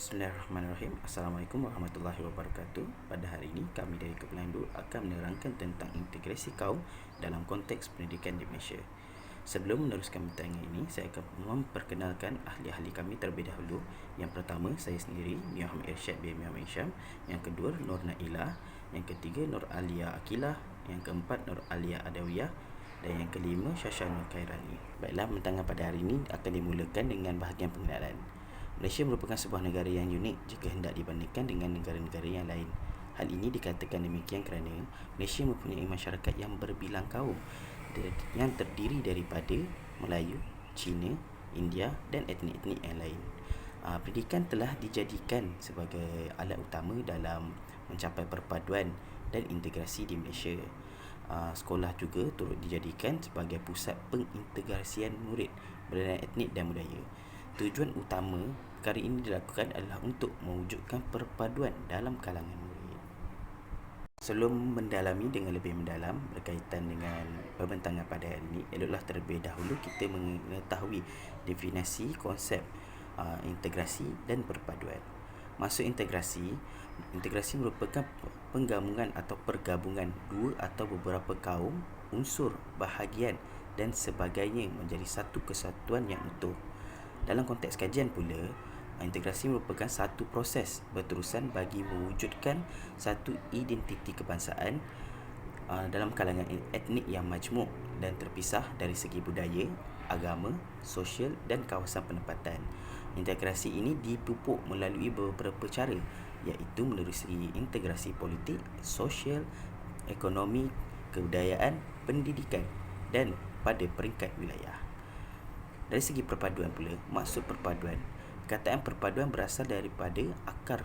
Bismillahirrahmanirrahim. Assalamualaikum warahmatullahi wabarakatuh. Pada hari ini kami dari Kepulauan Dua akan menerangkan tentang integrasi kaum dalam konteks pendidikan di Malaysia. Sebelum meneruskan penerangan ini, saya akan memperkenalkan ahli-ahli kami terlebih dahulu. Yang pertama, saya sendiri, Mia Muhammad Irsyad bin Muhammad Hisham. Yang kedua, Nur Nailah. Yang ketiga, Nur Alia Akilah. Yang keempat, Nur Alia Adawiyah. Dan yang kelima, Syasha Nur Khairani. Baiklah, penerangan pada hari ini akan dimulakan dengan bahagian pengenalan. Malaysia merupakan sebuah negara yang unik jika hendak dibandingkan dengan negara-negara yang lain. Hal ini dikatakan demikian kerana Malaysia mempunyai masyarakat yang berbilang kaum yang terdiri daripada Melayu, Cina, India dan etnik-etnik yang lain. Pendidikan telah dijadikan sebagai alat utama dalam mencapai perpaduan dan integrasi di Malaysia. Sekolah juga turut dijadikan sebagai pusat pengintegrasian murid berlainan etnik dan budaya. Tujuan utama perkara ini dilakukan adalah untuk mewujudkan perpaduan dalam kalangan murid. Sebelum mendalami dengan lebih mendalam berkaitan dengan pembentangan pada hari ini, eloklah terlebih dahulu kita mengetahui definisi konsep integrasi dan perpaduan. Maksud integrasi merupakan penggabungan atau pergabungan dua atau beberapa kaum, unsur, bahagian dan sebagainya menjadi satu kesatuan yang utuh. Dalam konteks kajian pula, integrasi merupakan satu proses berterusan bagi mewujudkan satu identiti kebangsaan dalam kalangan etnik yang majmuk dan terpisah dari segi budaya, agama, sosial dan kawasan penempatan. Integrasi ini dipupuk melalui beberapa cara, iaitu melalui integrasi politik, sosial, ekonomi, kebudayaan, pendidikan dan pada peringkat wilayah. Dari segi perpaduan pula, maksud perpaduan. Perkataan perpaduan berasal daripada akar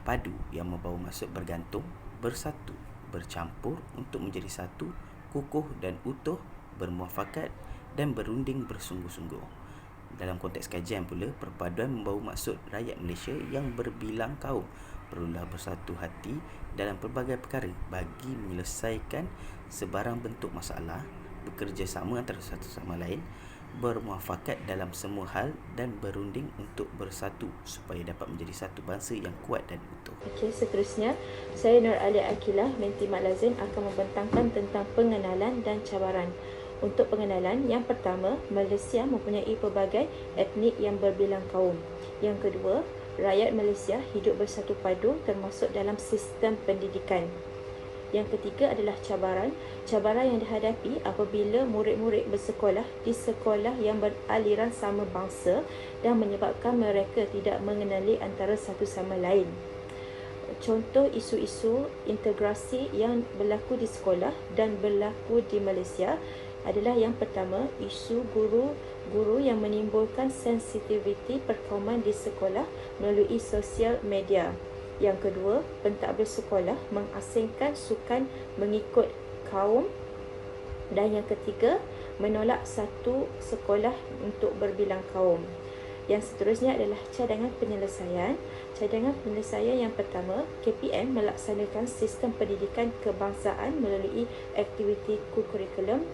padu yang membawa maksud bergantung, bersatu, bercampur untuk menjadi satu, kukuh dan utuh, bermuafakat dan berunding bersungguh-sungguh. Dalam konteks kajian pula, perpaduan membawa maksud rakyat Malaysia yang berbilang kaum perlulah bersatu hati dalam pelbagai perkara bagi menyelesaikan sebarang bentuk masalah, bekerjasama antara satu sama lain, bermuafakat dalam semua hal dan berunding untuk bersatu supaya dapat menjadi satu bangsa yang kuat dan utuh. Okey, seterusnya saya Nur Alia Akilah binti Mat Lazin akan membentangkan tentang pengenalan dan cabaran. Untuk pengenalan, yang pertama, Malaysia mempunyai pelbagai etnik yang berbilang kaum. Yang kedua, rakyat Malaysia hidup bersatu padu termasuk dalam sistem pendidikan. Yang ketiga adalah cabaran. Cabaran yang dihadapi apabila murid-murid bersekolah di sekolah yang beraliran sama bangsa dan menyebabkan mereka tidak mengenali antara satu sama lain. Contoh isu-isu integrasi yang berlaku di sekolah dan berlaku di Malaysia adalah yang pertama, isu guru yang menimbulkan sensitiviti perkauman di sekolah melalui sosial media. Yang kedua, pentadbir sekolah mengasingkan sukan mengikut kaum. Dan yang ketiga, menolak satu sekolah untuk berbilang kaum. Yang seterusnya adalah cadangan penyelesaian. Cadangan penyelesaian yang pertama, KPM melaksanakan sistem pendidikan kebangsaan melalui aktiviti kurikulum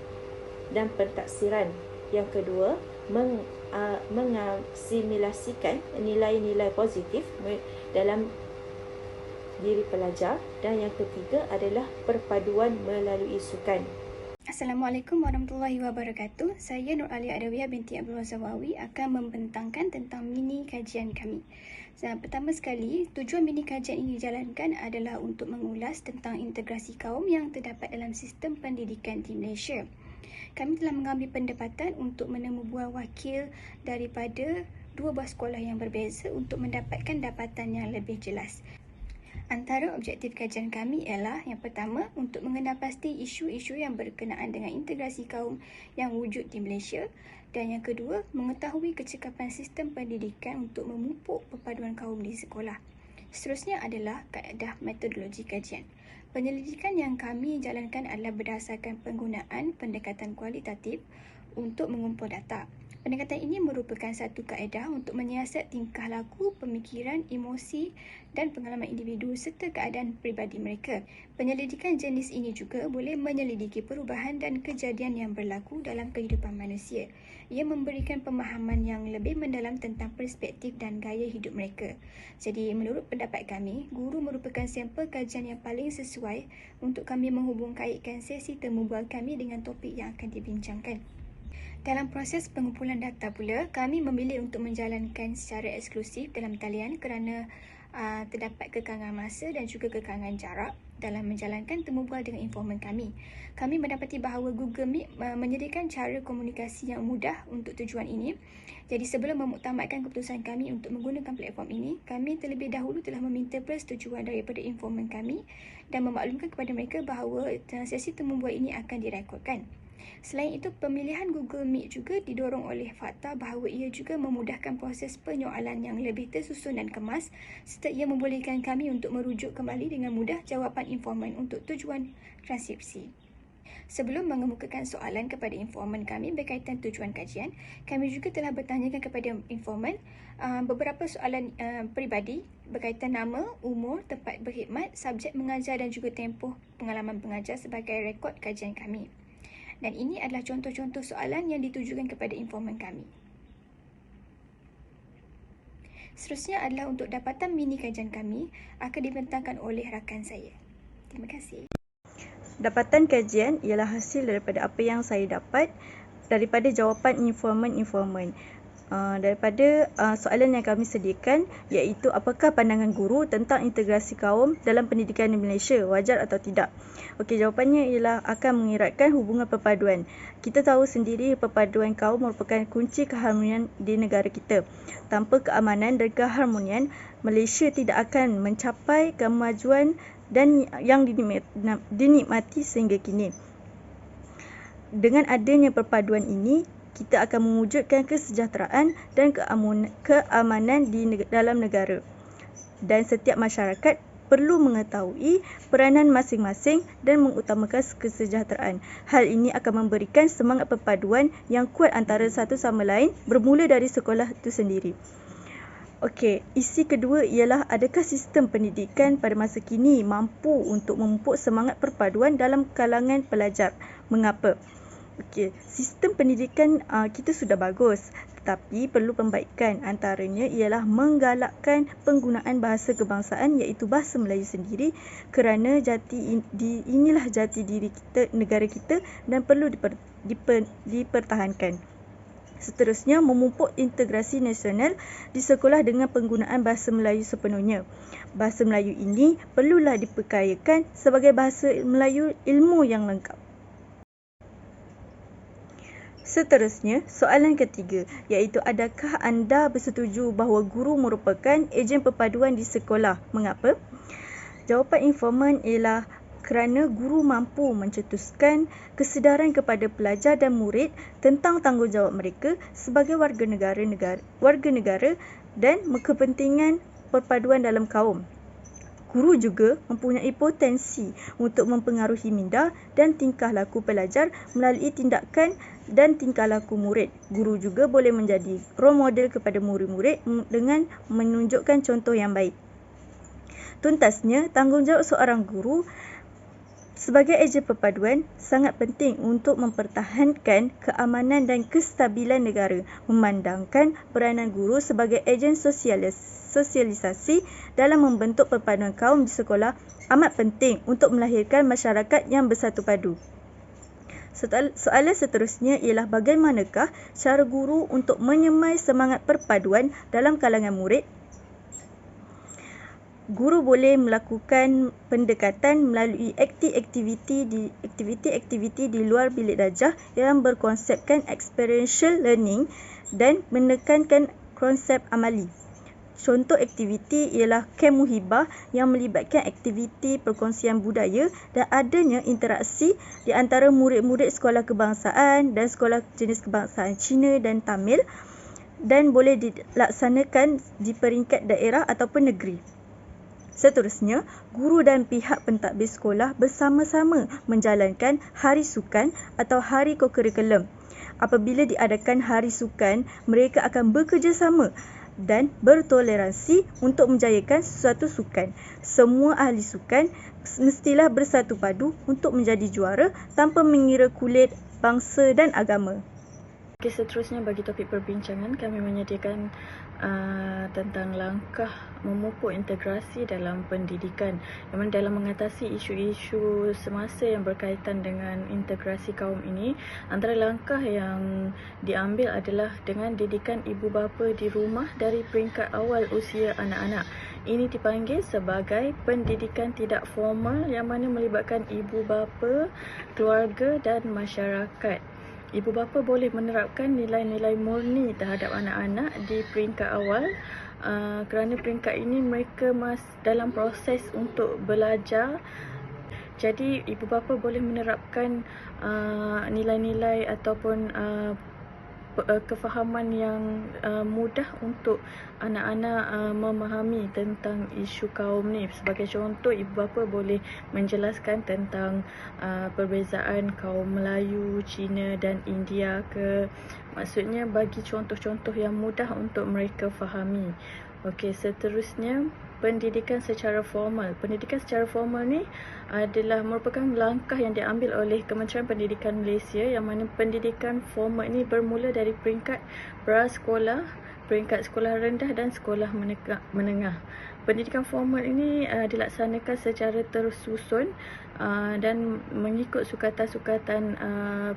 dan pentaksiran. Yang kedua, mengasimilasikan nilai-nilai positif dalam diri pelajar. Dan yang ketiga adalah perpaduan melalui sukan. Assalamualaikum warahmatullahi wabarakatuh. Saya Nur Alia Adawiyah binti Abdul Wazawawi akan membentangkan tentang mini kajian kami. Pertama sekali, tujuan mini kajian ini dijalankan adalah untuk mengulas tentang integrasi kaum yang terdapat dalam sistem pendidikan di Malaysia. Kami telah mengambil pendapatan untuk menemu buah wakil daripada dua buah sekolah yang berbeza untuk mendapatkan dapatan yang lebih jelas. Antara objektif kajian kami ialah yang pertama, untuk mengenal pasti isu-isu yang berkenaan dengan integrasi kaum yang wujud di Malaysia, dan yang kedua, mengetahui kecekapan sistem pendidikan untuk memupuk perpaduan kaum di sekolah. Seterusnya adalah kaedah metodologi kajian. Penyelidikan yang kami jalankan adalah berdasarkan penggunaan pendekatan kualitatif untuk mengumpul data. Pendekatan ini merupakan satu kaedah untuk menyiasat tingkah laku, pemikiran, emosi dan pengalaman individu serta keadaan peribadi mereka. Penyelidikan jenis ini juga boleh menyelidiki perubahan dan kejadian yang berlaku dalam kehidupan manusia. Ia memberikan pemahaman yang lebih mendalam tentang perspektif dan gaya hidup mereka. Jadi, menurut pendapat kami, guru merupakan sampel kajian yang paling sesuai untuk kami menghubungkaitkan sesi temu bual kami dengan topik yang akan dibincangkan. Dalam proses pengumpulan data pula, kami memilih untuk menjalankan secara eksklusif dalam talian kerana terdapat kekangan masa dan juga kekangan jarak dalam menjalankan temu bual dengan informan kami. Kami mendapati bahawa Google Meet menyediakan cara komunikasi yang mudah untuk tujuan ini. Jadi sebelum memuktamadkan keputusan kami untuk menggunakan platform ini, kami terlebih dahulu telah meminta persetujuan daripada informan kami dan memaklumkan kepada mereka bahawa sesi temu bual ini akan direkodkan. Selain itu, pemilihan Google Meet juga didorong oleh fakta bahawa ia juga memudahkan proses penyoalan yang lebih tersusun dan kemas serta ia membolehkan kami untuk merujuk kembali dengan mudah jawapan informan untuk tujuan transkripsi. Sebelum mengemukakan soalan kepada informan kami berkaitan tujuan kajian, kami juga telah bertanyakan kepada informan beberapa soalan peribadi berkaitan nama, umur, tempat berkhidmat, subjek mengajar dan juga tempoh pengalaman pengajar sebagai rekod kajian kami. Dan ini adalah contoh-contoh soalan yang ditujukan kepada informan kami. Seterusnya adalah untuk dapatan mini kajian kami akan dibentangkan oleh rakan saya. Terima kasih. Dapatan kajian ialah hasil daripada apa yang saya dapat daripada jawapan informan-informan. Daripada soalan yang kami sediakan, iaitu apakah pandangan guru tentang integrasi kaum dalam pendidikan di Malaysia, wajar atau tidak? Okey, jawapannya ialah akan mengeratkan hubungan perpaduan. Kita tahu sendiri perpaduan kaum merupakan kunci keharmonian di negara kita. Tanpa keamanan dan keharmonian, Malaysia tidak akan mencapai kemajuan dan yang dinikmati sehingga kini. Dengan adanya perpaduan ini, kita akan mewujudkan kesejahteraan dan keamanan di dalam negara. Dan setiap masyarakat perlu mengetahui peranan masing-masing dan mengutamakan kesejahteraan. Hal ini akan memberikan semangat perpaduan yang kuat antara satu sama lain bermula dari sekolah itu sendiri. Okey, isi kedua ialah adakah sistem pendidikan pada masa kini mampu untuk memupuk semangat perpaduan dalam kalangan pelajar? Mengapa? Okey, sistem pendidikan kita sudah bagus, tetapi perlu pembaikan. Antaranya ialah menggalakkan penggunaan bahasa kebangsaan iaitu bahasa Melayu sendiri kerana inilah jati diri kita, negara kita dan perlu dipertahankan. Seterusnya, memupuk integrasi nasional di sekolah dengan penggunaan bahasa Melayu sepenuhnya. Bahasa Melayu ini perlulah diperkayakan sebagai bahasa Melayu ilmu yang lengkap. Seterusnya, soalan ketiga, iaitu adakah anda bersetuju bahawa guru merupakan ejen perpaduan di sekolah? Mengapa? Jawapan informan ialah kerana guru mampu mencetuskan kesedaran kepada pelajar dan murid tentang tanggungjawab mereka sebagai warga negara dan kepentingan perpaduan dalam kaum. Guru juga mempunyai potensi untuk mempengaruhi minda dan tingkah laku pelajar melalui tindakan dan tingkah laku murid. Guru juga boleh menjadi role model kepada murid-murid dengan menunjukkan contoh yang baik. Tuntasnya, tanggungjawab seorang guru sebagai ejen perpaduan sangat penting untuk mempertahankan keamanan dan kestabilan negara, memandangkan peranan guru sebagai ejen sosialisasi dalam membentuk perpaduan kaum di sekolah amat penting untuk melahirkan masyarakat yang bersatu padu. Soalan seterusnya ialah bagaimanakah cara guru untuk menyemai semangat perpaduan dalam kalangan murid? Guru boleh melakukan pendekatan melalui aktiviti di luar bilik darjah yang berkonsepkan experiential learning dan menekankan konsep amali. Contoh aktiviti ialah kem muhibah yang melibatkan aktiviti perkongsian budaya dan adanya interaksi di antara murid-murid sekolah kebangsaan dan sekolah jenis kebangsaan Cina dan Tamil dan boleh dilaksanakan di peringkat daerah ataupun negeri. Seterusnya, guru dan pihak pentadbir sekolah bersama-sama menjalankan hari sukan atau hari kokurikulum. apabila diadakan hari sukan, mereka akan bekerjasama dan bertoleransi untuk menjayakan sesuatu sukan. Semua ahli sukan mestilah bersatu padu untuk menjadi juara tanpa mengira kulit, bangsa dan agama. Okay, seterusnya bagi topik perbincangan, kami menyediakan tentang langkah memupuk integrasi dalam pendidikan, yang mana dalam mengatasi isu-isu semasa yang berkaitan dengan integrasi kaum ini, antara langkah yang diambil adalah dengan didikan ibu bapa di rumah dari peringkat awal usia anak-anak. Ini dipanggil sebagai pendidikan tidak formal, yang mana melibatkan ibu bapa, keluarga dan masyarakat. Ibu bapa boleh menerapkan nilai-nilai murni terhadap anak-anak di peringkat awal, kerana peringkat ini mereka dalam proses untuk belajar. Jadi ibu bapa boleh menerapkan nilai-nilai ataupun kefahaman yang mudah untuk anak-anak memahami tentang isu kaum ni. Sebagai contoh, ibu bapa boleh menjelaskan tentang perbezaan kaum Melayu, Cina dan India maksudnya bagi contoh-contoh yang mudah untuk mereka fahami. Okey, seterusnya pendidikan secara formal. Pendidikan secara formal ni adalah merupakan langkah yang diambil oleh Kementerian Pendidikan Malaysia, yang mana pendidikan formal ini bermula dari peringkat prasekolah, peringkat sekolah rendah dan sekolah menengah. Pendidikan formal ini dilaksanakan secara tersusun dan mengikut sukatan-sukatan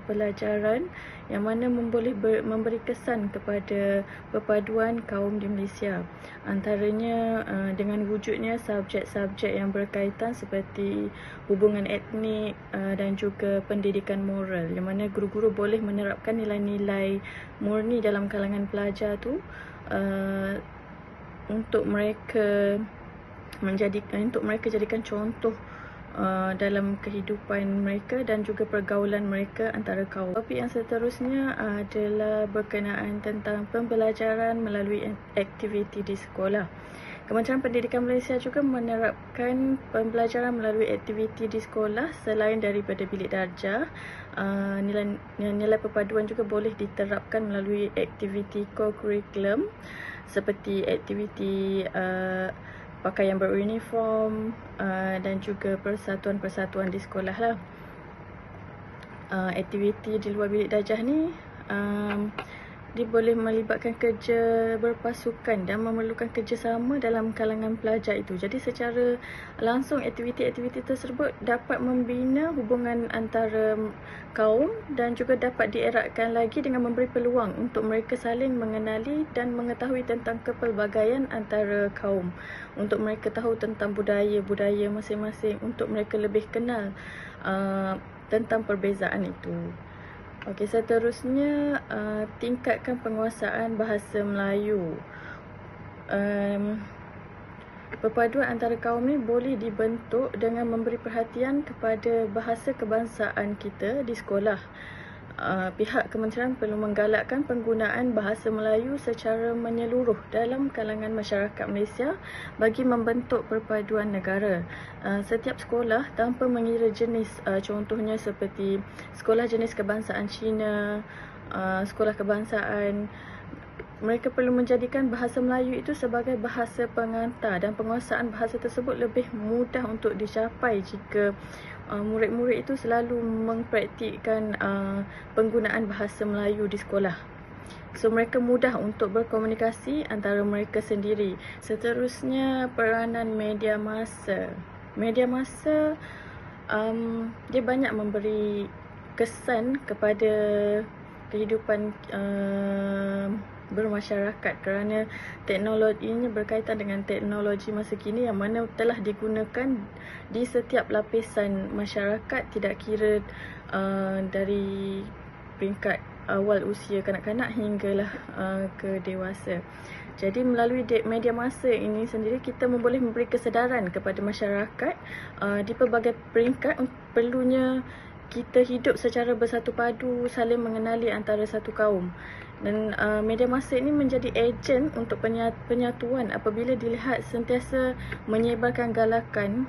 pelajaran, yang mana boleh memberi kesan kepada perpaduan kaum di Malaysia. Antaranya dengan wujudnya subjek-subjek yang berkaitan seperti hubungan etnik dan juga pendidikan moral, yang mana guru-guru boleh menerapkan nilai-nilai murni dalam kalangan pelajar tu untuk mereka jadikan contoh dalam kehidupan mereka dan juga pergaulan mereka antara kaum. Topik yang seterusnya adalah berkenaan tentang pembelajaran melalui aktiviti di sekolah. Kementerian Pendidikan Malaysia juga menerapkan pembelajaran melalui aktiviti di sekolah selain daripada bilik darjah. Nilai perpaduan juga boleh diterapkan melalui aktiviti co-curriculum seperti aktiviti pakaian beruniform dan juga persatuan-persatuan di sekolah lah. Aktiviti di luar bilik darjah ni dia boleh melibatkan kerja berpasukan dan memerlukan kerjasama dalam kalangan pelajar itu. Jadi secara langsung aktiviti-aktiviti tersebut dapat membina hubungan antara kaum dan juga dapat dieratkan lagi dengan memberi peluang untuk mereka saling mengenali dan mengetahui tentang kepelbagaian antara kaum, untuk mereka tahu tentang budaya-budaya masing-masing, untuk mereka lebih kenal tentang perbezaan itu. Okey, seterusnya tingkatkan penguasaan bahasa Melayu. Perpaduan antara kaum ni boleh dibentuk dengan memberi perhatian kepada bahasa kebangsaan kita di sekolah. Pihak kementerian perlu menggalakkan penggunaan bahasa Melayu secara menyeluruh dalam kalangan masyarakat Malaysia bagi membentuk perpaduan negara. Setiap sekolah tanpa mengira jenis, contohnya seperti sekolah jenis kebangsaan Cina, sekolah kebangsaan, mereka perlu menjadikan bahasa Melayu itu sebagai bahasa pengantar, dan penguasaan bahasa tersebut lebih mudah untuk dicapai jika murid-murid itu selalu mempraktikkan penggunaan bahasa Melayu di sekolah. So mereka mudah untuk berkomunikasi antara mereka sendiri. Seterusnya, peranan media massa. Media massa dia banyak memberi kesan kepada kehidupan bermasyarakat, kerana teknologinya berkaitan dengan teknologi masa kini yang mana telah digunakan di setiap lapisan masyarakat, tidak kira dari peringkat awal usia kanak-kanak hinggalah ke dewasa. Jadi melalui media massa ini sendiri, kita boleh memberi kesedaran kepada masyarakat di pelbagai peringkat perlunya kita hidup secara bersatu padu, saling mengenali antara satu kaum. Dan media massa ini menjadi ejen untuk penyatuan apabila dilihat sentiasa menyebarkan galakan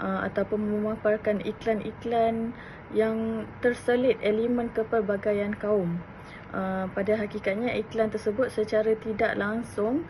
ataupun memaparkan iklan-iklan yang terselit elemen kepelbagaian kaum. pada hakikatnya iklan tersebut secara tidak langsung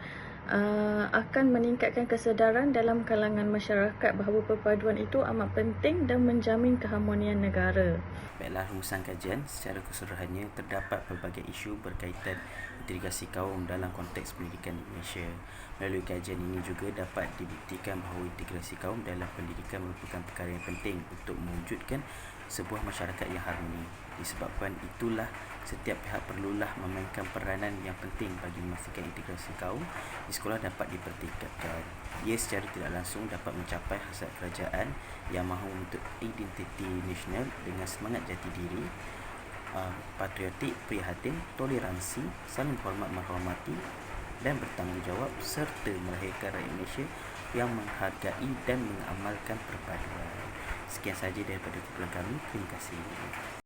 akan meningkatkan kesedaran dalam kalangan masyarakat bahawa perpaduan itu amat penting dan menjamin keharmonian negara. Baiklah, rumusan kajian secara keseluruhannya terdapat pelbagai isu berkaitan integrasi kaum dalam konteks pendidikan di Malaysia. Melalui kajian ini juga dapat dibuktikan bahawa integrasi kaum dalam pendidikan merupakan perkara yang penting untuk mewujudkan sebuah masyarakat yang harmoni. Disebabkan itulah setiap pihak perlulah memainkan peranan yang penting bagi memastikan integrasi kaum di sekolah dapat dipertingkatkan. Ia secara tidak langsung dapat mencapai hasrat kerajaan yang mahu membentuk identiti nasional dengan semangat jati diri, patriotik, prihatin, toleransi, saling hormat menghormati dan bertanggungjawab, serta melahirkan rakyat Malaysia yang menghargai dan mengamalkan perpaduan. Sekian sahaja daripada kumpulan kami. Terima kasih.